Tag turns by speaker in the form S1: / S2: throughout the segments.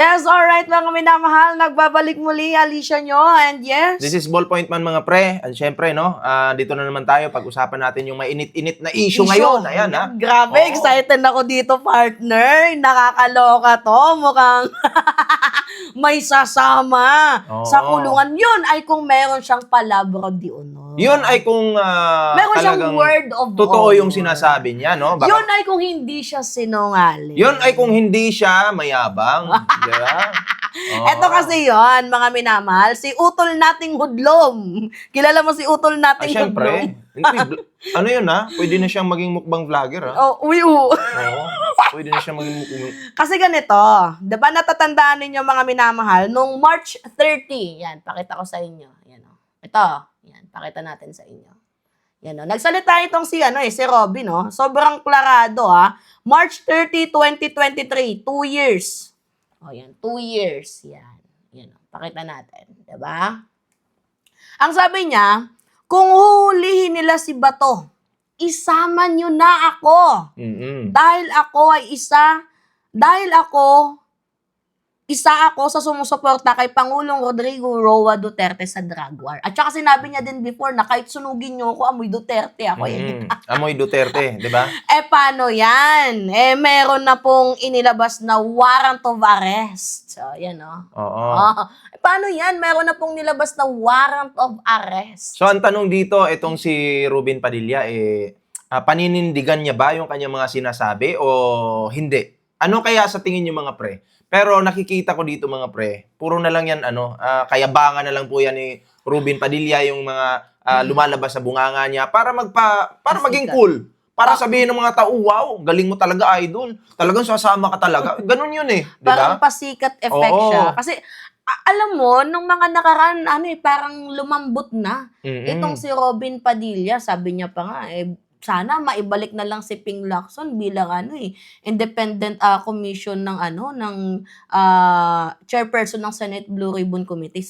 S1: Yes, alright mga minamahal, nagbabalik muli Alicia nyo, and yes.
S2: This is Ballpoint Man mga pre. And syempre, no, dito na naman tayo pag-usapan natin yung mainit-init na issue ngayon. Ayan, ha?
S1: Grabe,
S2: Oo.
S1: excited ako dito, partner. Nakakaloka to. Mukhang may sasama sa
S2: Oo.
S1: kulungan. Yun ay kung meron siyang palabra di honor.
S2: Yun ay kung
S1: Meron siyang
S2: talagang
S1: word of
S2: totoo
S1: honor.
S2: yung sinasabi niya, no? Baka-
S1: Yun ay kung hindi siya sinungaling.
S2: yun ay kung hindi siya mayabang. Di ba? Oo.
S1: Eto kasi yon mga minamahal, si utol nating hudlom. Kilala mo si utol nating
S2: Syempre.
S1: hudlom?
S2: Ano yun, ha? Pwede na siyang maging mukbang vlogger, ha?
S1: Oh,
S2: Oo. Pwede na siyang maging mukbang.
S1: Kasi ganito, 'di ba natatandaan ninyo mga minamahal, nung March 30, yan, pakita ko sa inyo. Yan oh. Ito, yan, pakita natin sa inyo. Yan oh. Nagsalita itong si si Robin, no? Sobrang klarado ha. March 30, 2023, 2 years. Oh, yan, 2 years. Yan. Yan oh. Pakita natin, 'di ba? Ang sabi niya, kung huhulihin nila si Bato, isama niyo na ako.
S2: Mm-mm.
S1: Dahil ako isa ako sa sumusuporta kay Pangulong Rodrigo Roa Duterte sa drug war. At saka sinabi niya din before na kahit sunugin niyo ako, amoy Duterte ako.
S2: Amoy Duterte, di ba?
S1: Paano yan? Meron na pong inilabas na warrant of arrest. So, yan o.
S2: Oo.
S1: Paano yan? Meron na pong nilabas na warrant of arrest.
S2: So, ang tanong dito, itong si Ruben Padilla, paninindigan niya ba yung kanyang mga sinasabi o hindi? Ano kaya sa tingin niyo mga pre? Pero nakikita ko dito mga pre, puro na lang yan, kayabangan na lang po yan ni Ruben Padilla, yung mga lumalabas sa bunganga niya para maging cool. Para sabihin ng mga tao, wow, galing mo talaga, idol. Talagang sasama ka talaga. Ganun yun eh. Di ba?
S1: Parang pasikat effect
S2: Oo.
S1: siya. Kasi, alam mo, nung mga nakaraan, parang lumambot na.
S2: Mm-mm.
S1: Itong si Robin Padilla, sabi niya pa nga, sana maibalik na lang si Ping Lacson bilang independent commission ng chairperson ng Senate Blue Ribbon Committee,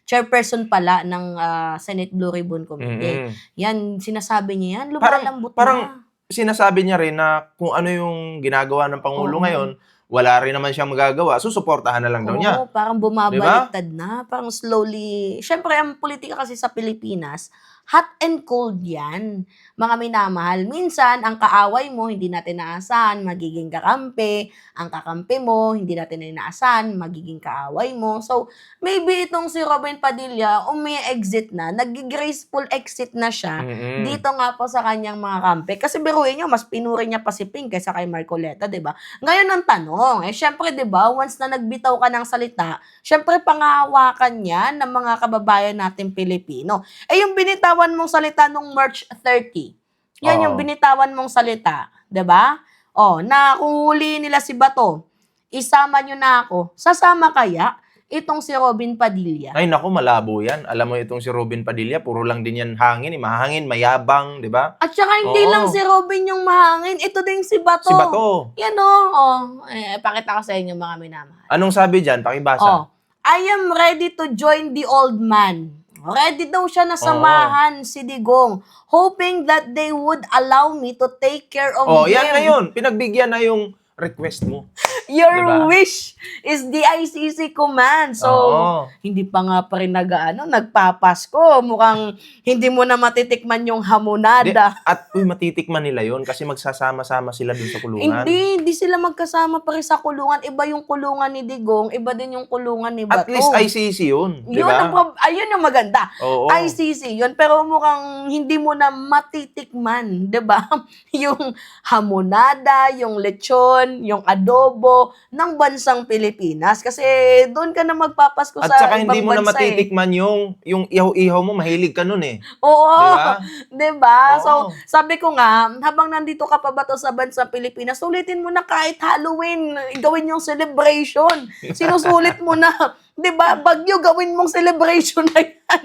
S1: chairperson pala ng Senate Blue Ribbon Committee.
S2: Mm-mm.
S1: Yan, sinasabi niya yan, lumalambot
S2: Parang
S1: na.
S2: sinasabi niya rin na kung ano yung ginagawa ng Pangulo ngayon, wala rin naman siyang magagawa, susuportahan na lang daw niya.
S1: Oo, parang bumabaliktad na. Parang slowly. Siyempre, ang politika kasi sa Pilipinas, hot and cold yan. Mga minamahal. Minsan, ang kaaway mo, hindi natin naasahan, magiging kakampi. Ang kakampi mo, hindi natin inaasahan, magiging kaaway mo. So, maybe itong si Robin Padilla, umi-exit na, nag-graceful exit na siya
S2: Mm-mm.
S1: dito nga po sa kanyang mga kampi. Kasi biruin niyo, mas pinuri niya pa si Ping kaysa kay Marcoleta, di ba? Ngayon ang tanong, syempre, di ba, once na nagbitaw ka ng salita, syempre, pangahawakan yan ng mga kababayan natin Pilipino. Yung binitawan mong salita nung March 30, yan yung binitawan mong salita, di ba? Na kung huli nila si Bato, isama nyo na ako, sasama kaya itong si Robin Padilla?
S2: Ay, naku, malabo yan. Alam mo itong si Ruben Padilla, puro lang din yan hangin, mahangin, mayabang, di ba?
S1: At saka hindi
S2: Oo.
S1: lang si Robin yung mahangin, ito din si Bato.
S2: Si Bato.
S1: Yan pakita ko sa inyo mga minamahal.
S2: Anong sabi dyan? Pakibasa.
S1: I am ready to join the old man. Ready daw siya na samahan si Digong, hoping that they would allow me to take care of him.
S2: Yan na yun. Pinagbigyan na yung request mo.
S1: Your
S2: Diba?
S1: wish is the ICC command. So,
S2: Oo.
S1: hindi pa nga pa rin nagpapasko. Mukhang hindi mo na matitikman yung hamonada.
S2: At matitikman nila yun kasi magsasama-sama sila dun sa kulungan.
S1: Hindi sila magkasama pa rin sa kulungan. Iba yung kulungan ni Digong, iba din yung kulungan ni Bato.
S2: At least ICC yun. Di
S1: Yun
S2: ba?
S1: ayun yung maganda.
S2: Oo.
S1: ICC yun, pero mukhang hindi mo na matitikman, 'di ba? Yung hamonada, yung lechon, yung adobo ng bansang Pilipinas kasi doon ka na magpapasko
S2: At
S1: sa
S2: saka hindi
S1: ibang
S2: mo na
S1: bansa.
S2: matitikman yung ihaw-ihaw mo, mahilig ka nun eh.
S1: Oo.
S2: Diba?
S1: 'Di ba?
S2: Oo.
S1: So, sabi ko nga, habang nandito ka pa ba to sa bansang Pilipinas, sulitin mo na kahit Halloween, gawin yung celebration. Sinusulit mo na 'Di ba? Bagyo, gawin mong celebration na yan.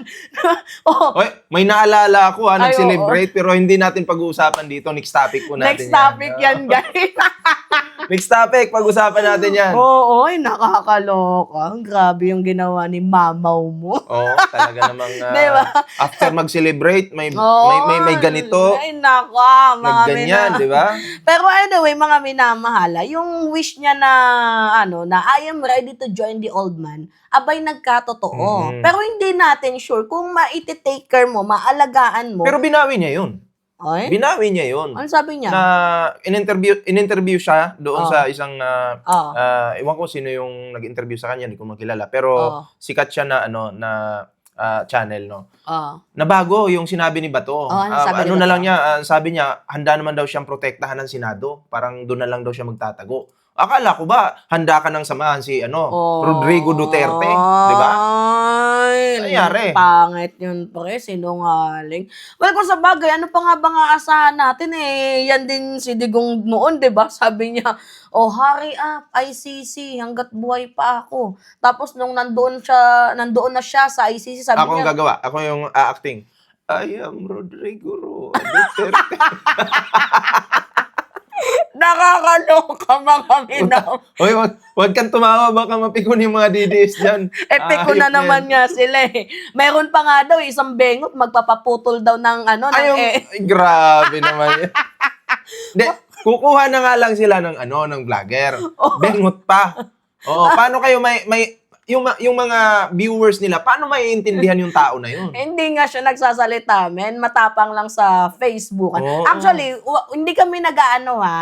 S1: Oh,
S2: Oy, may naalala ako
S1: Ay,
S2: nag-celebrate pero hindi natin pag-uusapan dito. Next topic po natin
S1: next topic yan, guys.
S2: Next topic, pag-usapan natin yan.
S1: Oo, ay, nakakaloka. Grabe yung ginawa ni mamaw mo.
S2: Oo, talaga namang
S1: Diba?
S2: after mag-celebrate, may
S1: Oo,
S2: may ganito,
S1: Ay, naka, mga
S2: nagganyan, di ba?
S1: Pero anyway, mga minamahala, yung wish niya na, na I am ready to join the old man, abay nagkatotoo.
S2: Mhm.
S1: Pero hindi natin sure kung maiti-take care mo, maalagaan mo.
S2: Pero binawi niya yun.
S1: Ay,
S2: Binawi niya yun.
S1: ano sabi niya?
S2: Na in-interview siya doon
S1: Oh.
S2: sa isang
S1: Oh.
S2: ewan ko sino yung nag-interview sa kanya, hindi ko makilala. Pero
S1: Oh.
S2: sikat siya na channel, no.
S1: Oh.
S2: Nabago yung sinabi ni Bato.
S1: Ano sabi ni
S2: Ano na
S1: Bato?
S2: lang niya, sabi niya, handa naman daw siyang protektahan ng Senado. Parang doon na lang daw siya magtatago. Akala ko ba, handa ka nang samahan si Rodrigo Duterte, di ba?
S1: Ay,
S2: Nangyari.
S1: pangit yun, pre. Sinungaling. Well, kung sa bagay, ano pa nga ba nga asahan natin eh? Yan din si Digong noon, di ba? Sabi niya, hurry up, ICC, hanggat buhay pa ako. Tapos nung nandoon na siya sa ICC, sabi
S2: Ako ang
S1: niya,
S2: gagawa. Ako yung acting. I am Rodrigo Duterte.
S1: nakakaloka mga minaw.
S2: Hoy, wag kang tumawa. Baka mapikon yung mga DDS dyan.
S1: Epiko na
S2: Ayop
S1: naman
S2: yan.
S1: nga sila eh. Mayroon pa nga daw, isang bengot, magpapaputol daw ng
S2: Ay, grabe naman yan. Hindi, kukuha na nga lang sila ng ng vlogger. Bengot pa. Oo, paano kayo yung mga viewers nila, paano maiintindihan yung tao na yun?
S1: Hindi nga siya nagsasalita, men. Matapang lang sa Facebook.
S2: Oo.
S1: Actually, hindi kami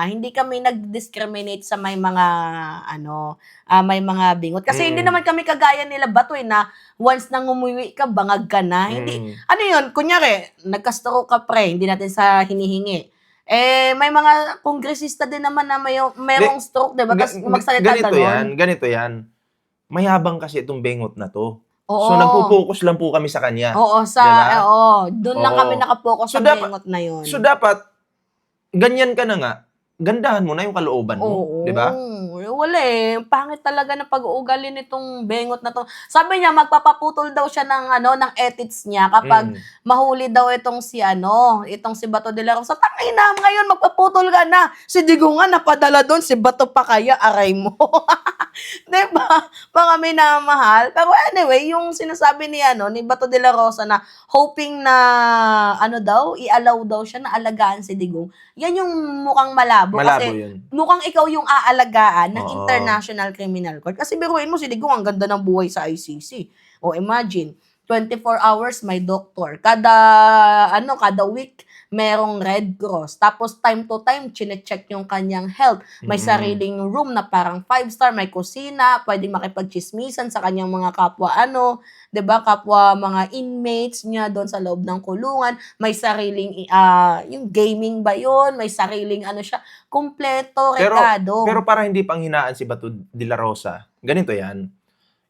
S1: hindi kami nag-discriminate sa may mga, may mga bingot. Kasi hindi naman kami kagaya nila Bato na once nang umuwi ka, bangag ka na. Hindi. Ano yun? Kunyari, nagka-stroke ka pre, hindi natin sa hinihingi. May mga kongresista din naman na mayroong stroke, diba? Tapos magsalita
S2: Ganito yan. Mayabang kasi itong bengot na to.
S1: Oo.
S2: So, nagpo-focus lang po kami sa kanya.
S1: Oo,
S2: Diba?
S1: doon lang
S2: Oo.
S1: kami nakapokus
S2: So,
S1: sa
S2: dapat-
S1: bengot na yun.
S2: So, dapat, ganyan ka na nga, gandahan mo na yung kalooban mo.
S1: Oo.
S2: Di ba?
S1: Wala eh. Pangit talaga ng pag-uugali nitong bengot na to. Sabi niya, magpapaputol daw siya ng edits niya kapag mahuli daw itong si Bato de la Rosa. Tangina, ngayon magpaputol ka na. Si Digong nga napadala doon, si Bato pa kaya, aray mo. Diba? Mga minamahal. Pero anyway, yung sinasabi ni Bato de la Rosa na hoping na, i-allow daw siya na alagaan si Digong. Yan yung mukhang malabo.
S2: Malabo
S1: Kasi
S2: yun.
S1: mukhang ikaw yung aalagaan ng
S2: Oo.
S1: International Criminal Court. Kasi biruin mo, si Digong, ang ganda ng buhay sa ICC. O imagine, 24 hours may doktor. Kada week, merong Red Cross. Tapos time to time, chinecheck yung kanyang health. May sariling room na parang 5-star, may kusina, pwedeng makipagchismisan sa kanyang mga kapwa, 'di ba? Kapwa mga inmates niya doon sa loob ng kulungan. May sariling, yung gaming ba yun? May sariling siya, kumpleto, rekado.
S2: Pero para hindi panghinaan si Bato de la Rosa, ganito yan.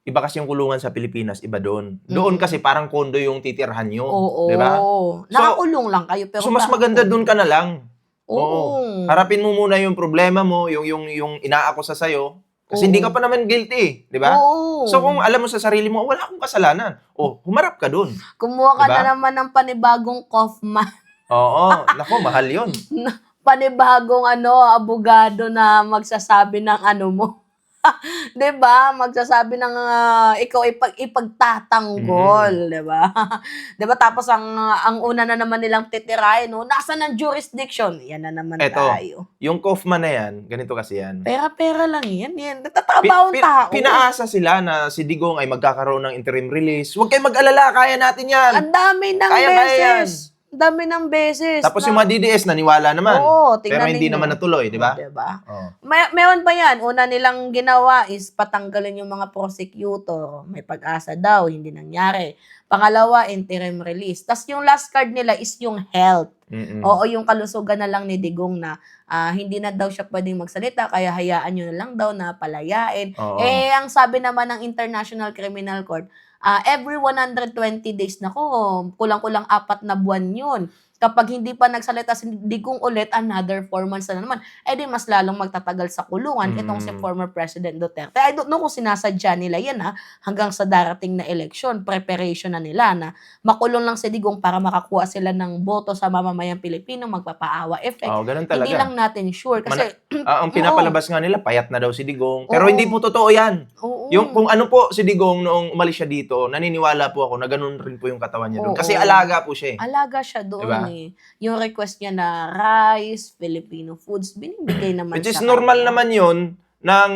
S2: Iba kasi yung kulungan sa Pilipinas, iba doon. Doon kasi parang kondo yung titirhan nyo.
S1: Oo.
S2: Di ba?
S1: Nakakulong lang kayo. Pero
S2: So, mas maganda doon ka na lang.
S1: Oo.
S2: Harapin mo muna yung problema mo, yung inaakusa sa'yo. Kasi hindi ka pa naman guilty, di ba?
S1: Oo.
S2: So, kung alam mo sa sarili mo, wala akong kasalanan. Humarap ka doon.
S1: Kumuha ka
S2: Diba?
S1: na naman ng panibagong Kaufman.
S2: Oo. Nako, mahal yun.
S1: Panibagong abogado na magsasabi ng mo. 'Di ba? Magsasabi ng ikaw ipagtatanggol, 'di ba? 'Di ba? Tapos ang una na naman nilang titirahin, nasaan ang jurisdiction? Yan na naman
S2: Eto,
S1: tayo.
S2: yung Kaufman na yan, ganito kasi yan.
S1: Pera-pera lang yan. Nagtatrabaho ang tao.
S2: Pinaasa sila na si Digong ay magkakaroon ng interim release. Huwag kayong mag-alala, kaya natin yan.
S1: Ang dami ng
S2: Kaya yan.
S1: beses. Dami ng beses.
S2: Tapos yung mga DDS naniwala naman.
S1: Oo,
S2: pero
S1: tingnan
S2: hindi
S1: ninyo.
S2: naman natuloy, di ba?
S1: Diba?
S2: Oo.
S1: Meron pa yan. Una nilang ginawa is patanggalin yung mga prosecutor. May pag-asa daw, hindi nangyari. Pangalawa, interim release. Tapos yung last card nila is yung health. Oo, yung kalusugan na lang ni Digong na hindi na daw siya pwedeng magsalita, kaya hayaan nyo na lang daw na palayain.
S2: Oo.
S1: Ang sabi naman ng International Criminal Court, every 120 days, kulang-kulang 4 na buwan yun. kapag hindi pa nagsalita si Digong ulit, another 4 months na naman, di mas lalong magtatagal sa kulungan itong si former President Duterte. I don't know kung sinasadya nila yan hanggang sa darating na eleksyon, preparation na nila na makulong lang si Digong para makakuha sila ng boto sa mamamayang Pilipino, magpapaawa effect.
S2: Oo, ganun talaga.
S1: Hindi lang natin sure kasi
S2: Ang pinapalabas nga nila, payat na daw si Digong. Pero
S1: Oo.
S2: hindi po totoo yan.
S1: Oo.
S2: Yung kung ano po si Digong noong umalis siya dito, naniniwala po ako na ganun rin po yung katawan niya doon. Kasi
S1: Oo.
S2: alaga po siya eh.
S1: Alaga siya doon
S2: Diba?
S1: Yung request niya na rice, Filipino foods, binibigay naman
S2: Which is
S1: sa
S2: normal
S1: kanya.
S2: naman yun ng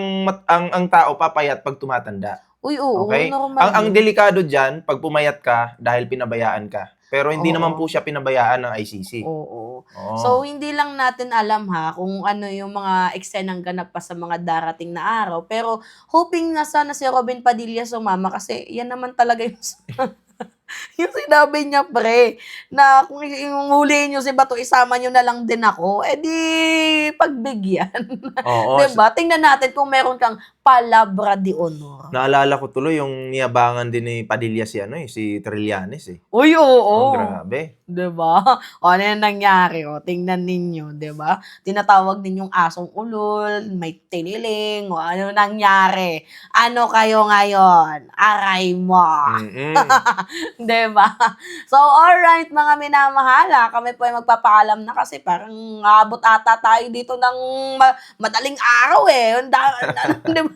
S2: ang tao papayat pag tumatanda.
S1: Uy, oo,
S2: Okay?
S1: normal
S2: Ang
S1: yun.
S2: delikado diyan pag pumayat ka dahil pinabayaan ka. Pero hindi
S1: Oo.
S2: naman po siya pinabayaan ng ICC.
S1: Oo.
S2: Oo.
S1: So, hindi lang natin alam kung ano yung mga eksenang ganap pa sa mga darating na araw. Pero, hoping na sana si Robin Padilla sumama kasi yan naman talaga yung yung sinabi niya, pre, na kung huliin niyo si Bato, isama niyo na lang din ako, di pagbigyan.
S2: Oo.
S1: Diba? Tingnan natin kung meron kang palabra de honor.
S2: Naalala ko tuloy yung niyabangan din ni Padilla si Trillanes eh.
S1: Uy, oo.
S2: Oh, grabe.
S1: Diba? Ano yung nangyari? Tingnan ninyo, diba? Tinatawag ninyong asong ulol, may tiniling, ano nangyari? Ano kayo ngayon? Aray mo.
S2: Mm-mm.
S1: Diba? So, alright, mga minamahala, kami po ay magpapaalam na kasi parang abot ata tayo dito ng madaling araw eh. Diba?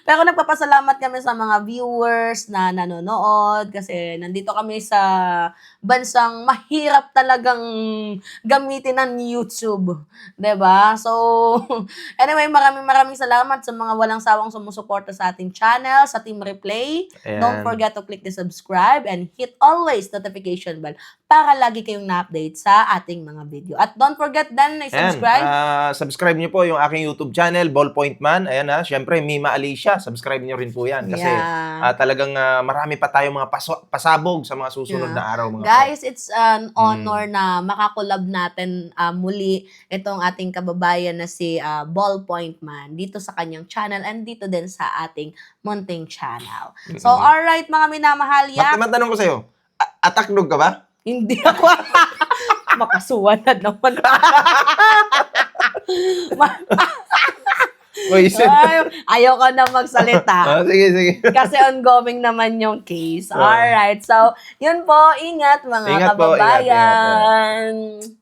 S1: Pero nagpapasalamat kami sa mga viewers na nanonood kasi nandito kami sa bansang mahirap talagang gamitin ng YouTube. 'Di ba? So, anyway, maraming salamat sa mga walang sawang sumusuporta sa ating channel, sa Team Replay.
S2: Ayan.
S1: Don't forget to click the subscribe and hit always notification bell para lagi kayong na-update sa ating mga video. At don't forget din na i-subscribe.
S2: Subscribe niyo po yung aking YouTube channel, Ballpoint Man. Ayan syempre, Mima Alicia, subscribe niyo rin po yan. Kasi talagang marami pa tayong mga pasabog sa mga susunod na araw. Mga
S1: guys, it's an honor na makakolab natin muli itong ating kababayan na si Ballpoint Man dito sa kanyang channel and dito din sa ating munting channel. So, alright mga minamahal,
S2: Matanong ko sa'yo, ataknog ka ba?
S1: Hindi ako. Makasuhan na naman. Ayoko na magsalita.
S2: Sige.
S1: Kasi ongoing naman yung case. Alright. So, yun po. Ingat mga
S2: Ingat po,
S1: kababayan.
S2: ingat.